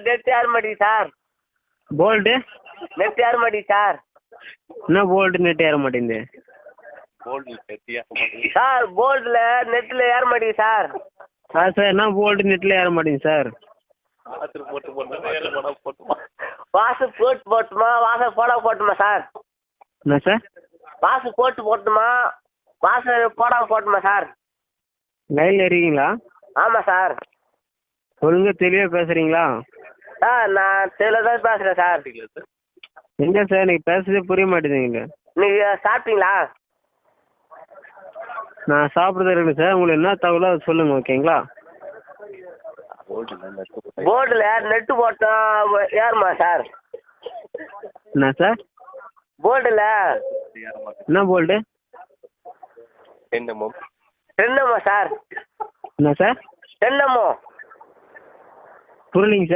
Net ஏற மாட்டேங்குது sir. Bolt net ஏற மாட்டேங்குது சார். என்ன போல்டு நெட் ஏற மாட்டேங்குது சார்? போல்டில் நெட்டில் ஏற மாட்டேங்குது சார். சார் என்ன போல்டு நெட்டில் ஏற மாட்டேங்குது சார்? வாசல் போட்டு போட்டுமா வாசல் போட போட்டுமா சார்? என்ன சார்? வாசல் போட்டுமா வாசல் போடாமல் போட்டுமா சார்? லைனில் இருக்கீங்களா? ஆமாம் சார். ஒழுங்கா தெளிவாக பேசுகிறீங்களா? சார் நான் தெளிவாக தான் பேசுகிறேன் சார். எங்கே சார் நீங்கள் பேசுறதே புரிய மாட்டேங்குதுங்க. நீங்கள் சாப்பிட்டீங்களா? நான் சாப்பிட்றது இருக்குது சார். உங்களுக்கு என்ன தகவலோ அதை சொல்லுங்கள், ஓகேங்களா? போர்டில் நெட்டு போட்டால் ஏறுமா சார்? என்ன சார்? போர்டில் என்ன போல்டு? ரெண்டுமா சார்? என்ன சார்? ரெண்டுமோ புரியலிங்க சார்.